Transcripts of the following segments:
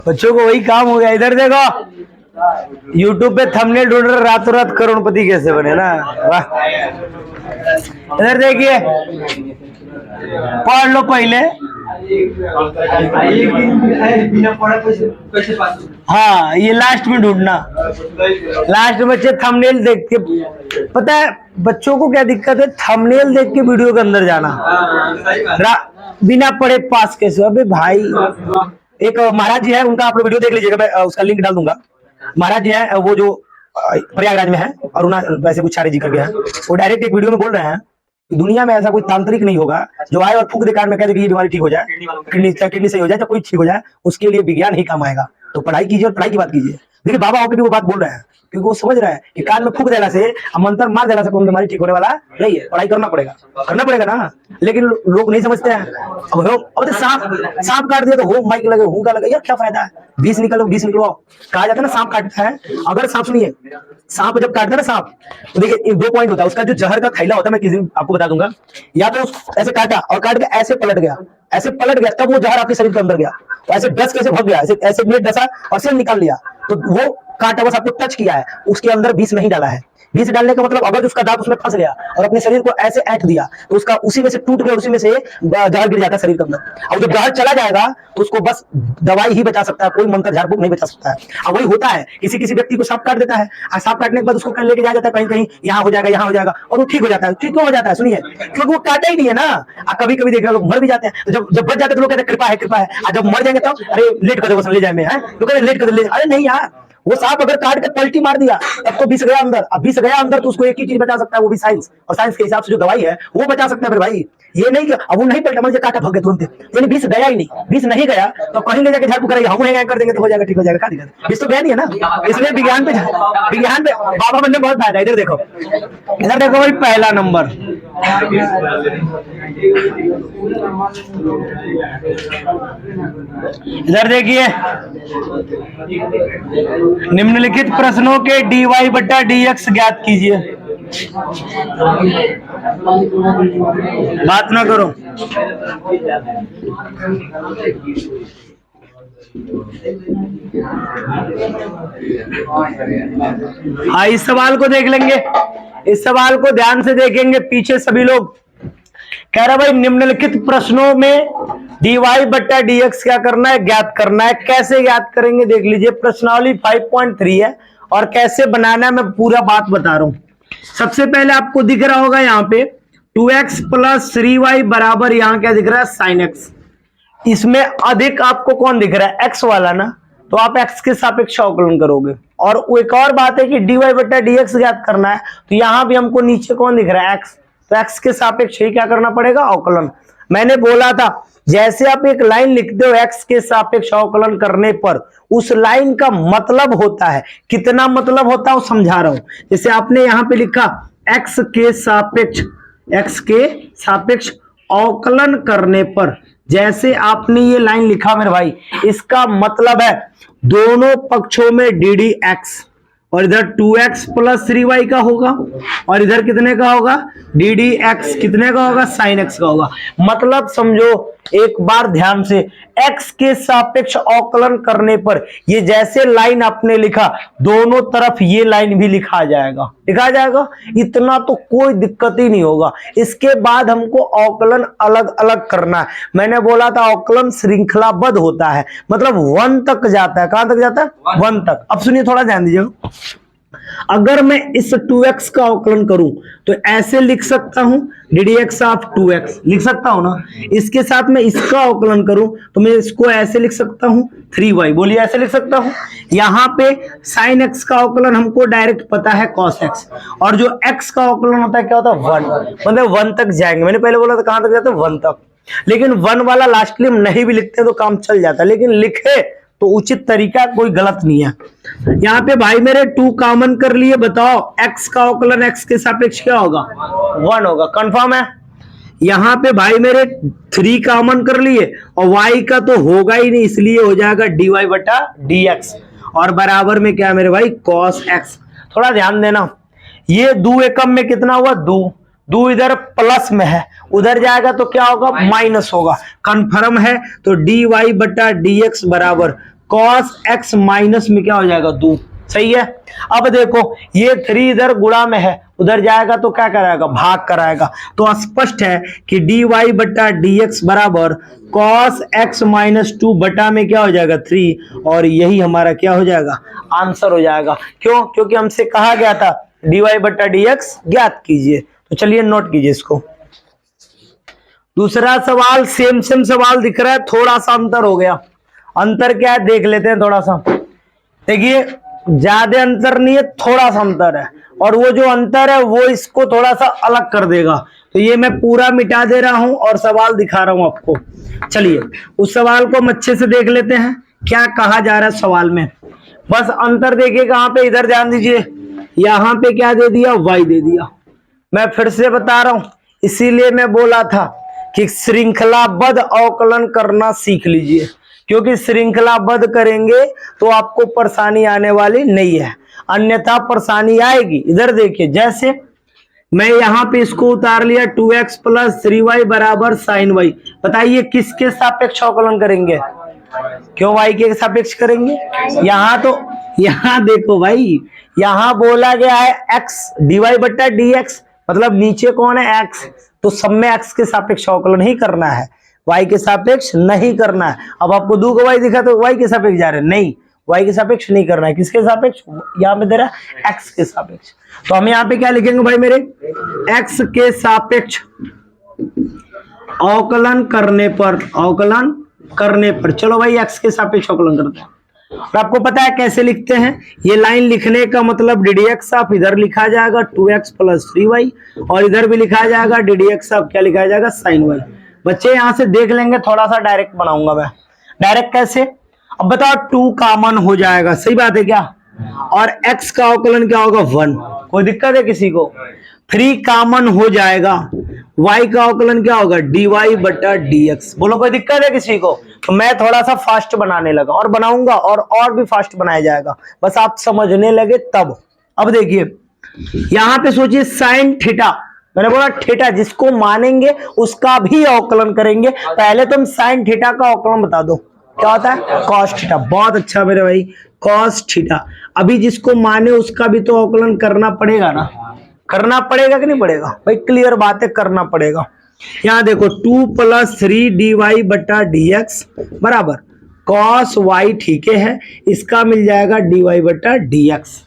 बच्चों को वही काम हो गया। इधर देखो, यूट्यूब पे थंबनेल ढूंढ रहे, रातों रात करोड़पति कैसे बने ना। वाह। इधर देखिए, पढ़ लो पहले। हाँ, ये लास्ट में ढूंढना। लास्ट में बच्चे थंबनेल देख के, पता है बच्चों को क्या दिक्कत है, थंबनेल देख के वीडियो के अंदर जाना, बिना पढ़े पास कैसे। अबे भाई, एक महाराज जी है, उनका आप लोग वीडियो देख लीजिएगा, मैं उसका लिंक डाल दूंगा। महाराज जी है वो जो प्रयागराज में है, और वैसे कुछ सारे जी करके हैं, वो डायरेक्ट एक वीडियो में बोल रहे हैं कि दुनिया में ऐसा कोई तांत्रिक नहीं होगा जो आए और फूंक दे कान में कह दे कि ये बीमारी ठीक हो जाए, किडनी सही हो जाए, या कोई ठीक हो जाए, उसके लिए विज्ञान ही काम आएगा। तो पढ़ाई कीजिए और पढ़ाई की बात कीजिए। देखिए बाबा होकर भी वो बात बोल रहे हैं, क्योंकि वो समझ रहे हैं कि कान में फूंक देना से, मंत्र मार देना से कोई बीमारी ठीक होने वाला नहीं है। पढ़ाई करना पड़ेगा ना। लेकिन लोग नहीं समझते हैं। अब तो सांप काट दिया तो हो माइक लगे, हूं का लगे, यार क्या फायदा है, 20 निकलो कहा जाता है ना। सांप काटता है, अगर सांप, सुनिए, सांप जब काटता है ना सांप, तो देखिए 2 पॉइंट होता है उसका। जो जहर का थैला होता है, मैं किसी दिन आपको बता दूंगा, या तो ऐसे काटा और काट के ऐसे पलट गया, तब वो जहर आपके शरीर के अंदर गया। तो ऐसे डस कैसे भग गया, ऐसे ब्लेड डसा और सिर निकाल लिया, तो वो कांटा बस आपको टच किया है, उसके अंदर विष नहीं डाला है। विष डालने का मतलब, अगर उसका दांत उसमें फंस गया और अपने शरीर को ऐसे ऐंठ दिया, तो उसका उसी में से टूट गया, उसी में से जहर गिर जाता है शरीर के अंदर। और जब जहर चला जाएगा तो उसको बस दवाई ही बचा सकता है, कोई मंत्र झाड़ फूक नहीं बचा सकता है। और वही होता है, किसी व्यक्ति को सांप काट देता है, और सांप काटने के बाद उसको कहीं लेके जाया जाता है, कहीं यहाँ हो जाएगा, और वो ठीक हो जाता है। ठीक क्यों हो जाता है, सुनिए, क्योंकि वो काटा ही नहीं है ना। कभी कभी देख रहे लोग मर भी जाते हैं, तो जब बच जाते हैं तो लोग कहते हैं कृपा है, और जब मर जाएंगे तो अरे लेट कर दो, ले जाए में है, तो कहते लेट कर दे। अरे नहीं यार, वो सांप अगर काट के पलटी मार दिया तब तो विष गया अंदर। अब विष गया अंदर तो उसको एक ही चीज बचा सकता है, वो भी साइंस, और साइंस के हिसाब से जो दवाई है वो बचा सकता है। फिर भाई ये नहीं कि अब वो नहीं पलटा, मुझे काटा भग गया तुरंत, यानी विष गया ही नहीं। विष नहीं गया तो कहीं ले जाके झाड़ू करेगा, हम कर देंगे तो हो जाएगा, ठीक हो जाएगा। विष तो गया नहीं है ना। इसलिए विज्ञान पे बाबा बनने बहुत फायदा है। इधर देखो भाई, पहला नंबर, इधर देखिए, निम्नलिखित प्रश्नों के dy/dx ज्ञात कीजिए। बात ना करो। हाँ, इस सवाल को देख लेंगे, इस सवाल को ध्यान से देखेंगे। पीछे सभी लोग कह रहा भाई निम्नलिखित प्रश्नों में dy/dx क्या करना है, ज्ञात करना है। कैसे ज्ञात करेंगे देख लीजिए। प्रश्नावली 5.3 है और कैसे बनाना है मैं पूरा बात बता रहा हूं। सबसे पहले आपको दिख रहा होगा यहाँ पे 2x + 3y बराबर, यहाँ क्या दिख रहा है, sin x। इसमें अधिक आपको कौन दिख रहा है, x वाला ना, तो आप x के सापेक्ष अवकलन करोगे। और एक और बात है कि dy/dx ज्ञात करना है, तो यहां भी हमको नीचे कौन दिख रहा है, x, तो x के सापेक्ष ही क्या करना पड़ेगा, अवकलन। मैंने बोला था जैसे आप एक लाइन लिखते हो x के सापेक्ष अवकलन करने पर, उस लाइन का मतलब होता है, कितना मतलब होता है वो समझा रहा हूं। जैसे आपने यहां पे लिखा x के सापेक्ष अवकलन करने पर, जैसे आपने ये लाइन लिखा मेरे भाई, इसका मतलब है दोनों पक्षों में ddx, और इधर 2x + 3y का होगा, और इधर कितने का होगा, ddx कितने का होगा, sin x का होगा। मतलब समझो एक बार ध्यान से, x के सापेक्ष अवकलन करने पर ये जैसे लाइन आपने लिखा, दोनों तरफ ये लाइन भी लिखा जाएगा, इतना तो कोई दिक्कत ही नहीं होगा। इसके बाद हमको अवकलन अलग अलग करना है। मैंने बोला था अवकलन श्रृंखलाबद्ध होता है, मतलब 1 तक जाता है। कहां तक जाता है, 1 तक। अब सुनिए, थोड़ा ध्यान दीजिए। अगर मैं इस 2x का अवकलन करूं तो ऐसे लिख सकता हूं, ddx ऑफ 2x लिख सकता हूं ना। इसके साथ में इसका अवकलन करूं तो मैं इसको ऐसे लिख सकता हूं 3y, बोलिए ऐसे लिख सकता हूं। यहां पे sin x का अवकलन हमको डायरेक्ट पता है cos x, और जो x का अवकलन होता है क्या होता है, 1, मतलब 1 तक जाएंगे। मैंने पहले बोला था कहां तक जाते हैं, 1 तक। लेकिन 1 वाला लास्टली हम नहीं भी लिखते तो काम चल जाता है, लेकिन लिखे तो उचित तरीका, कोई गलत नहीं है। यहाँ पे भाई मेरे 2 कॉमन कर लिए, बताओ x का अवकलन x के सापेक्ष क्या होगा, 1 होगा, कंफर्म है। यहाँ पे भाई मेरे 3 कॉमन कर लिए, और y का तो होगा ही नहीं, इसलिए हो जाएगा dy/dx, और बराबर में क्या मेरे भाई, cos x। थोड़ा ध्यान देना, ये 2 एकम में कितना हुआ, 2 इधर प्लस में है, उधर जाएगा तो क्या होगा, माइनस होगा। कंफर्म है, तो dy/dx बराबर कॉस एक्स माइनस में क्या हो जाएगा 2। सही है। अब देखो ये 3 इधर गुणा में है, उधर जाएगा तो क्या कराएगा, भाग कराएगा। तो स्पष्ट है कि dy बटा dx बराबर cos x माइनस 2 बटा में क्या हो जाएगा 3, और यही हमारा क्या हो जाएगा, आंसर हो जाएगा। क्यों? क्योंकि हमसे कहा गया था dy बटा dx ज्ञात कीजिए। तो चलिए नोट कीजिए इसको। दूसरा सवाल सेम सवाल दिख रहा है, थोड़ा सा अंतर हो गया। अंतर क्या है देख लेते हैं थोड़ा सा। देखिए ज्यादा अंतर नहीं है, थोड़ा सा अंतर है, और वो जो अंतर है वो इसको थोड़ा सा अलग कर देगा। तो ये मैं पूरा मिटा दे रहा हूं और सवाल दिखा रहा हूं आपको। चलिए उस सवाल को हम अच्छे से देख लेते हैं क्या कहा जा रहा है सवाल में। बस अंतर देखिए कहां पे, इधर ध्यान दीजिए। यहां पे क्या दे दिया, y दे दिया। मैं फिर से बता रहा हूं, इसीलिए मैं बोला था कि श्रृंखलाबद्ध अवकलन करना सीख लीजिए, क्योंकि श्रृंखलाबद्ध करेंगे तो आपको परेशानी आने वाली नहीं है, अन्यथा परेशानी आएगी। इधर देखिए, जैसे मैं यहां पे इसको उतार लिया 2x प्लस 3y बराबर sin y। बताइए किसके सापेक्ष अवकलन करेंगे, क्यों y के सापेक्ष करेंगे। यहां देखो भाई, यहां बोला गया है x dy बटा dx, मतलब नीचे कौन है x, तो सब में x के सापेक्ष अवकलन ही करना है, y के सापेक्ष नहीं करना है। अब आपको 2 का y दिखा तो y के सापेक्ष जा रहे हैं, नहीं y के सापेक्ष नहीं करना है। किसके सापेक्ष, यहाँ पे दे रहा है x के सापेक्ष। तो हम यहाँ पे क्या लिखेंगे भाई मेरे, x के सापेक्ष अवकलन करने पर चलो भाई x के सापेक्ष अवकलन करते हैं। और आपको पता है कैसे लिखते हैं, ये लाइन लिखने का मतलब ddx ऑफ इधर लिखा जाएगा 2x प्लस 3y, और इधर भी लिखा जाएगा ddx ऑफ क्या लिखा जाएगा sin y। बच्चे यहां से देख लेंगे, थोड़ा सा डायरेक्ट बनाऊंगा मैं। डायरेक्ट कैसे, अब बताओ 2 कॉमन हो जाएगा, सही बात है क्या, और x का अवकलन क्या होगा 1, कोई दिक्कत है किसी को। 3 कॉमन हो जाएगा, y का अवकलन क्या होगा dy बटा dx, बोलो कोई दिक्कत है किसी को। तो मैं थोड़ा सा फास्ट बनाने लगा, और बनाऊंगा और भी फास्ट बनाया जाएगा, बस आप समझने लगे तब। अब देखिए यहां पे सोचिए साइन थीटा, मैंने बोला थीटा जिसको मानेंगे उसका भी अवकलन करेंगे। पहले तुम साइन थीटा का अवकलन बता दो, क्या होता है कॉस थीटा। बहुत अच्छा मेरे भाई, कॉस थीटा। अभी जिसको माने उसका भी तो अवकलन करना पड़ेगा ना, करना पड़ेगा कि नहीं पड़ेगा भाई, क्लियर बात है, करना पड़ेगा। यहां देखो 2 प्लस 3 dy बटा dx बराबर cos y, ठीक है, इसका मिल जाएगा dy बटा dx।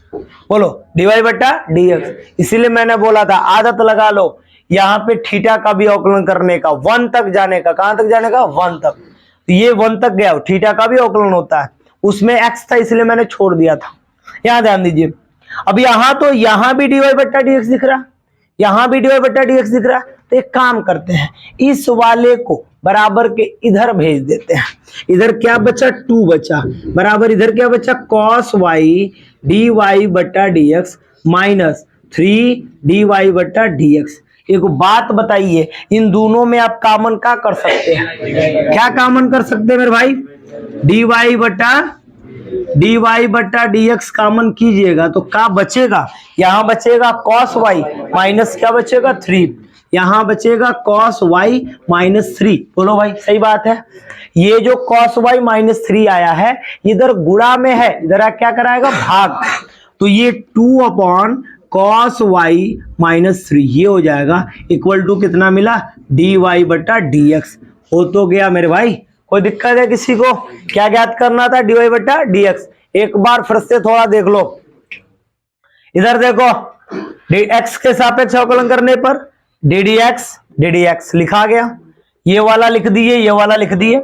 बोलो dy बटा dx, इसीलिए मैंने बोला था आदत लगा लो यहाँ पे थीटा का भी अवकलन करने का, 1 तक जाने का। कहां तक जाने का, 1 तक। तो ये 1 तक गया, थीटा का भी अवकलन होता है, उसमें x था इसलिए मैंने छोड़ दिया था। यहां ध्यान दीजिए, अब यहां भी dy बटा dx दिख रहा है, यहां भी dy बटा dx दिख रहा है। तो एक काम करते हैं, इस वाले को बराबर के इधर भेज देते हैं। इधर क्या बचा 2 बचा, बराबर इधर क्या बचा cos y dy बटा dx माइनस 3 dy बटा dx। एक बात बताइए, इन दोनों में आप कॉमन क्या कर सकते हैं, क्या कॉमन कर सकते हैं मेरे भाई, dy बटा dx कॉमन कीजिएगा तो क्या बचेगा, यहां बचेगा cos y माइनस क्या बचेगा 3, यहां बचेगा cos y माइनस 3। बोलो भाई सही बात है। ये जो cos y माइनस 3 आया है इधर गुणा में है, इधर क्या कराएगा भाग, तो ये 2 अपॉन cos y माइनस 3 ये हो जाएगा इक्वल टू कितना मिला dy बटा dx। हो तो गया मेरे भाई, कोई दिक्कत है किसी को, क्या ज्ञात करना था dy बटा dx। एक बार फिर से थोड़ा देख लो, इधर देखो x के सापेक्ष अवकलन करने पर ddx लिखा गया, ये वाला लिख दिए, ये वाला लिख दिए।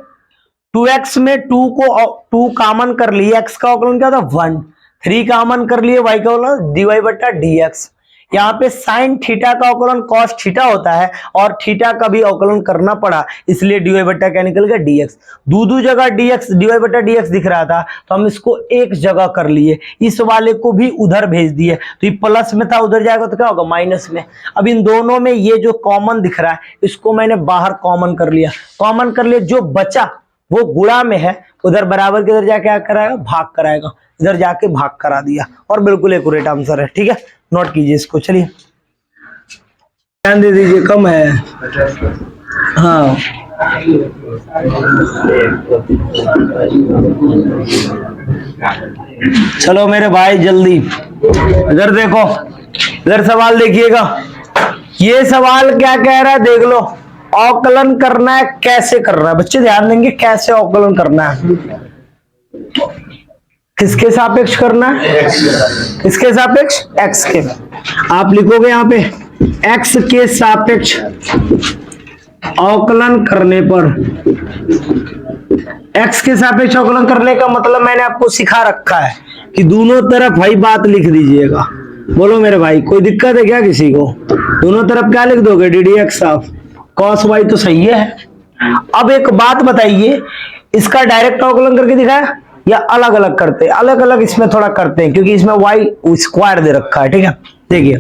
2x में 2 कॉमन कर लिए, x का अवकलन क्या था 1, 3 कॉमन कर लिए, y का अवकलन dy बटा dx। यहाँ पे साइन थीटा का अवकलन कॉस थीटा होता है, और थीटा का भी अवकलन करना पड़ा, इसलिए dy बटा क्या निकल गया dx। दो जगह dx dy बटा dx दिख रहा था तो हम इसको एक जगह कर लिए, इस वाले को भी उधर भेज दिए, तो ये प्लस में था उधर जाएगा तो क्या होगा माइनस में। अब इन दोनों में ये जो कॉमन दिख रहा है इसको मैंने बाहर कॉमन कर लिया, जो बचा वो गुणा में है, उधर बराबर के इधर जाके क्या कराएगा भाग कराएगा, इधर जाके भाग करा दिया, और बिल्कुल एक्यूरेट आंसर है। ठीक है, नोट कीजिए इसको। चलिए ध्यान दे दीजिए, कम है, हाँ चलो मेरे भाई जल्दी इधर देखो, इधर सवाल देखिएगा। ये सवाल क्या कह रहा है देख लो। अवकलन करना है, कैसे करना है बच्चे ध्यान देंगे, कैसे अवकलन करना है, किसके सापेक्ष करना है, किसके सापेक्ष, एक्स के। आप लिखोगे यहां पे एक्स के सापेक्ष अवकलन करने पर, एक्स के सापेक्ष अवकलन करने का मतलब मैंने आपको सिखा रखा है कि दोनों तरफ भाई बात लिख दीजिएगा। बोलो मेरे भाई कोई दिक्कत है क्या किसी को? दोनों तरफ क्या लिख दोगे, D D X of cos Y तो सही है। अब एक बात बताइए, इसका डायरेक्ट अवकलन करके दिखाया या अलग अलग करते हैं? अलग अलग इसमें थोड़ा करते हैं क्योंकि इसमें वाई स्क्वायर दे रखा है, ठीक है। देखिए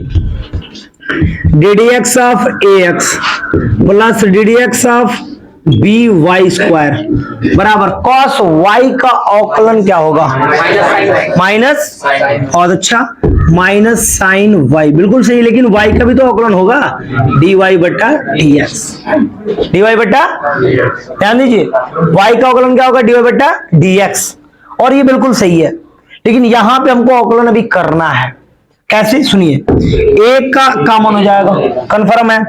D D X of A X plus D D X of B Y square बराबर कॉस वाई का अवकलन क्या होगा, माइनस, बहुत अच्छा, माइनस साइन वाई, बिल्कुल सही। लेकिन वाई का भी तो अवकलन होगा, डी वाई बट्टा डी एक्स, डी वाई बट्टा, ध्यान दीजिए वाई का अवकलन क्या होगा, डी वाई बट्टा डी एक्स, और ये बिल्कुल सही है। लेकिन यहां पे हमको अवकलन अभी करना है, कैसे सुनिए। एक का कॉमन हो जाएगा, कंफर्म है,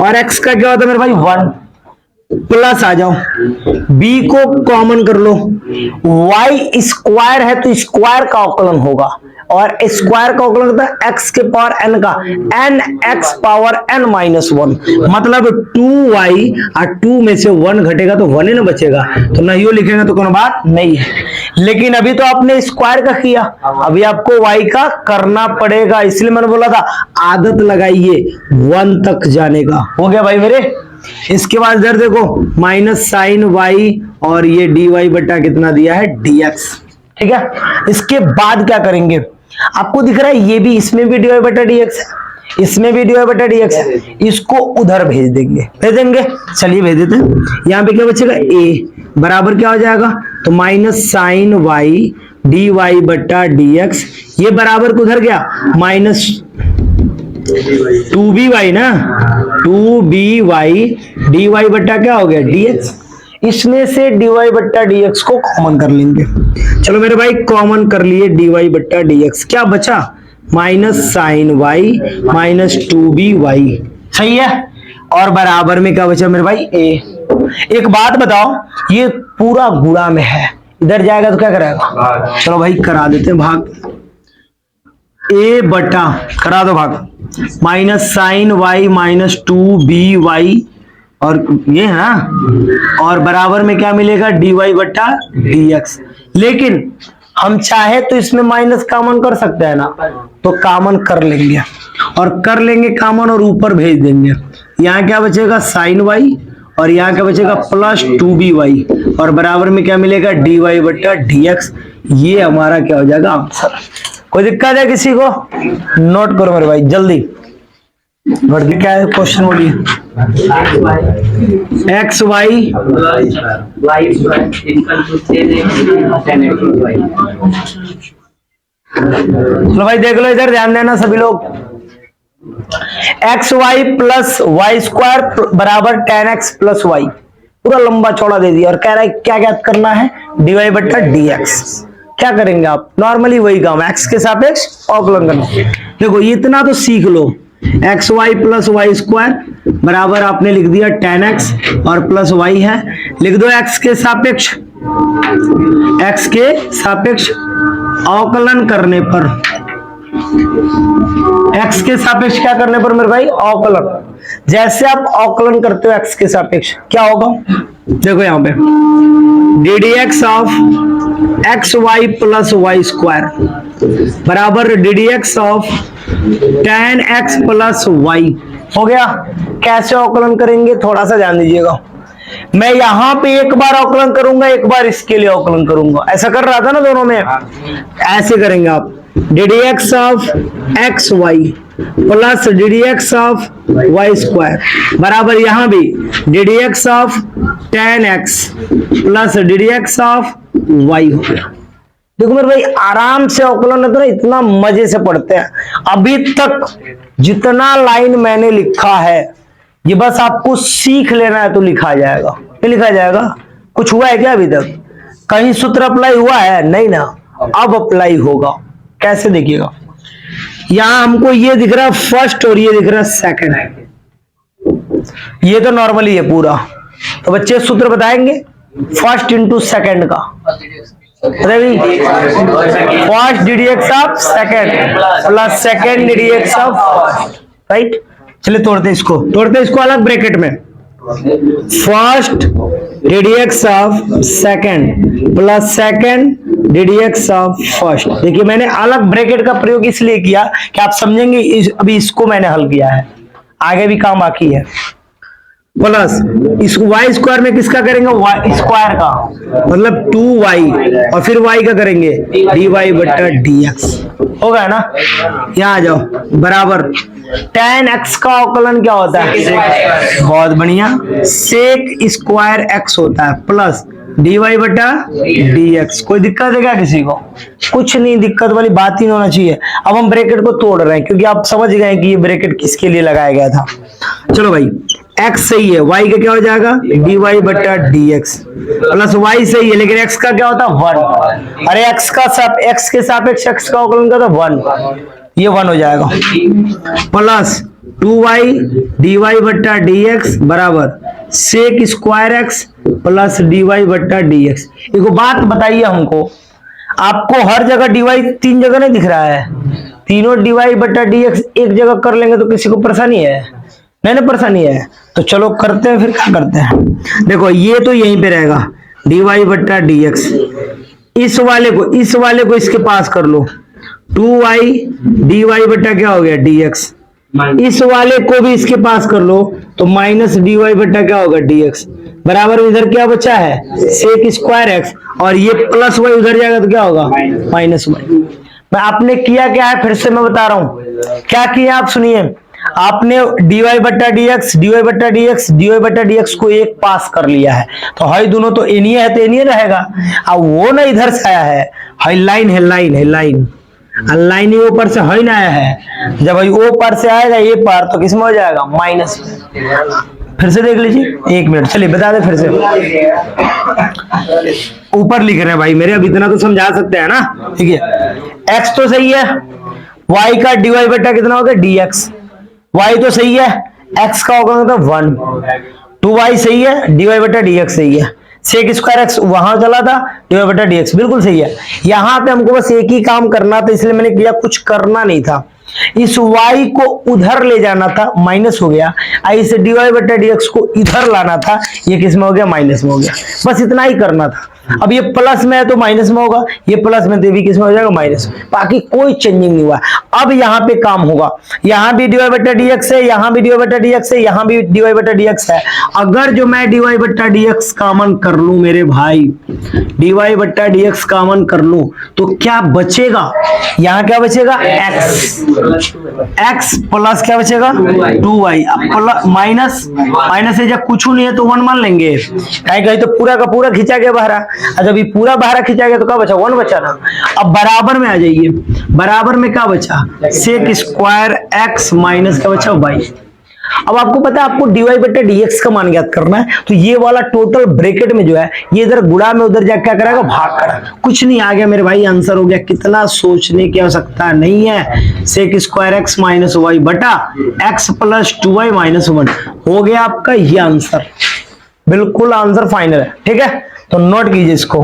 और एक्स का क्या होता है मेरे भाई 1 प्लस आ जाओ, b को कॉमन कर लो, y स्क्वायर है तो स्क्वायर का अवकलन होगा, और स्क्वायर का अवकलन होता है x के पावर n का, n x power n minus 1, मतलब 2y, और 2 में से 1 घटेगा तो 1 ही ना बचेगा, तो नहीं लिखेंगे तो कोई बात नहीं है। लेकिन अभी तो आपने स्क्वायर का किया, अभी आपको y का करना पड़ेगा, इसलिए मैंने बोला था आदत लगाइए 1 तक जाने का। हो गया भाई मेरे। इसके बाद इधर देखो माइनस साइन वाई, और ये डी वाई बट्टा कितना दिया है, डी एक्स, ठीक है। इसके बाद क्या करेंगे, आपको दिख रहा है ये भी, इसमें भी डी वाई बट्टा डी एक्स है, इसमें भी डी वाई बट्टा डी एक्स है, इसको उधर भेज देंगे, भेज देंगे, चलिए भेज देते हैं। यहाँ पे क्या बचेगा, ए बराबर क्या हो जाएगा, तो minus sine Y D Y बट्टा डी एक्स, ये बराबर को उधर गया माइनस 2by ना, 2by dy बट्टा क्या हो गया, dx। इसमें से dy बट्टा dx को कॉमन कर लेंगे। चलो मेरे भाई कॉमन कर लिए dy बट्टा dx, क्या बचा, minus sine Y minus 2by, सही है। और बराबर में क्या बचा मेरे भाई, a। एक बात बताओ, ये पूरा गुणा में है, इधर जाएगा तो क्या करेगा, चलो भाई करा देते हैं भाग, ए बटा करा दो भाग, minus sine Y minus 2by, और ये है ना, और बराबर में क्या मिलेगा, dy बट्टा dx। लेकिन हम चाहे तो इसमें माइनस कॉमन कर सकते हैं ना, तो कॉमन कर लेंगे, और कर लेंगे कॉमन और ऊपर भेज देंगे। यहाँ क्या बचेगा, साइन वाई, और यहाँ क्या बचेगा, प्लस 2by, और बराबर में क्या मिलेगा, dy बट्टा dx। ये हमारा क्या हो जाएगा आंसर। कोई दिक्कत है किसी को, नोट करो मेरे भाई जल्दी, नोट की क्या है क्वेश्चन, बोलिए। एक्स वाई चलो भाई देख लो, इधर ध्यान देना सभी लोग। X Y plus Y square बराबर 10x प्लस वाई, पूरा लंबा चौड़ा दे दिया, और कह रहा है क्या ज्ञात करना है, डी वाई बट्टा डी एक्स। क्या करेंगे आप, नॉर्मली वही काम, एक्स के सापेक्ष अवकलन करना। देखो इतना तो सीख लो, X Y plus Y square बराबर आपने लिख दिया 10x, और प्लस वाई है, लिख दो एक्स के सापेक्ष, एक्स के सापेक्ष अवकलन करने पर, एक्स के सापेक्ष क्या करने पर मेरे भाई, अवकलन। जैसे आप अवकलन करते हो एक्स के सापेक्ष क्या होगा, देखो यहां पे D D X of X Y plus Y square बराबर D D X of 10x plus Y हो गया। कैसे अवकलन करेंगे थोड़ा सा ध्यान दीजिएगा, मैं यहां पे एक बार अवकलन करूंगा, एक बार इसके लिए अवकलन करूंगा, ऐसा कर रहा था ना दोनों में, ऐसे करेंगे आप, D D X of X Y plus D D X of Y square बराबर यहां भी D D X of 10x plus D D X of Y हो गया। देखो मेरे भाई आराम से अवकलन है, इतना मजे से पढ़ते हैं। अभी तक जितना लाइन मैंने लिखा है ये बस आपको सीख लेना है तो लिखा जाएगा। ये लिखा जाएगा। कुछ हुआ है क्या अभी तक? कहीं सूत्र अप्लाई हुआ है? नहीं ना, अब अप्लाई होगा। कैसे देखिएगा, यहां हमको ये दिख रहा है फर्स्ट और ये दिख रहा है सेकंड। ये तो नॉर्मली है पूरा, तो बच्चे सूत्र बताएंगे फर्स्ट इंटू सेकंड का। First DDX of second plus second DDX of first, right. चलिए तोड़ते इसको अलग ब्रैकेट में। First DDX of second plus second DDX of first. देखिए मैंने अलग ब्रैकेट का प्रयोग इसलिए किया कि आप समझेंगे। अभी इसको मैंने हल किया है, आगे भी काम बाकी है। प्लस इस y स्क्वायर में किसका करेंगे? y स्क्वायर का, मतलब 2y, और फिर y का करेंगे dy/dx। हो गया ना? यहाँ आ जाओ, बराबर tan x का अवकलन क्या होता है? बहुत बढ़िया, sec स्क्वायर x होता है प्लस dy/dx। कोई दिक्कत है क्या किसी को? कुछ नहीं, दिक्कत वाली बात ही होना चाहिए। अब हम ब्रैकेट को तोड़ रहे हैं क्योंकि आप समझ गए कि ये ब्रैकेट किसके लिए लगाया गया था। चलो भाई, x सही है, y का क्या हो जाएगा? dy/dx प्लस y सही है, लेकिन x का क्या होता है? 1। अरे x के सापेक्ष x का अवकलन का तो 1, ये 1 हो जाएगा। प्लस 2y dy/dx बराबर sec square x plus dy/dx। एक बात बताइए हमको, आपको हर जगह dy 3 जगह नहीं दिख रहा है? तीनों dy/dx एक जगह कर लेंगे तो किसी को परेशानी है? नहीं ना, परेशानी है। तो चलो करते हैं, फिर क्या करते हैं। देखो ये तो यहीं पे रहेगा dy/dx। इस वाले को इसके पास कर लो, 2y dy/ क्या हो गया? dx। इस वाले को भी इसके पास कर लो तो माइनस dy/ क्या होगा? dx बराबर इधर क्या बचा है? sec स्क्वायर x, और ये प्लस y उधर जाएगा तो क्या होगा? Minus y। मैं आपने किया क्या है, फिर से मैं बता रहा हूं क्या किया। आप सुनिए, आपने dy/dx को एक पास कर लिया है, तो हाई दोनों तो एनिए है तो एनिए रहेगा। अब वो ना इधर से आया है, हाई लाइन है, लाइन ही ऊपर से हाई ना आया है। जब भाई ओ पार से आएगा ये पार, तो किसमें हो जाएगा? माइनस। फिर से देख लीजिए, 1 मिनट, चलिए बता दे फिर से। ऊपर लिख रहे हैं भाई मेरे, अब इतना तो समझा सकते हैं ना। ठीक है, x तो सही है, y का dy/ कितना होगा? dx। y तो सही है, x का होगा मतलब 1। 2y सही है, dy/dx सही है। sec स्क्वायर x वहां चला था, dy/dx बिल्कुल सही है। यहाँ पे हमको बस एक ही काम करना था, इसलिए मैंने किया, कुछ करना नहीं था। इस y को उधर ले जाना था, माइनस हो गया। इस dy/dx को इधर लाना था, ये किस में हो गया? माइनस में हो गया। बस इतना ही करना था। अब ये प्लस में है तो माइनस में होगा, ये प्लस में तो भी किस में हो जाएगा? माइनस। बाकी कोई चेंजिंग नहीं हुआ। अब यहाँ पे काम होगा, यहाँ भी dy/dx है, यहाँ भी dy/dx है, यहाँ भी dy/dx है। अगर जो मैं dy/dx कॉमन कर लूं मेरे भाई, dy/dx कॉमन कर लूं तो क्या बचेगा? यहाँ क्या बचेगा? x प्लस क्या बचेगा? 2y माइनस से जब कुछ नहीं है तो 1 मान लेंगे, कहीं तो पूरा का पूरा खींचा गया बाहर। जब ये पूरा बाहर खींचा गया तो क्या बचा? 1 बचा ना। अब बराबर में आ जाइए, बराबर में क्या बचा? sec स्क्वायर x माइनस क्या बचा? y। अब आपको पता है आपको dy/dx का मान ज्ञात करना है, तो ये वाला टोटल ब्रैकेट में जो है ये इधर गुणा में उधर जाकर क्या कराएगा? भाग करेगा। कुछ नहीं, आ गया मेरे भाई, आंसर हो गया। कितना सोचने की आवश्यकता नहीं है। sec square x minus y बटा x प्लस 2y माइनस 1 हो गया आपका ये आंसर। बिल्कुल आंसर फाइनल है। ठीक है, तो नोट कीजिए इसको।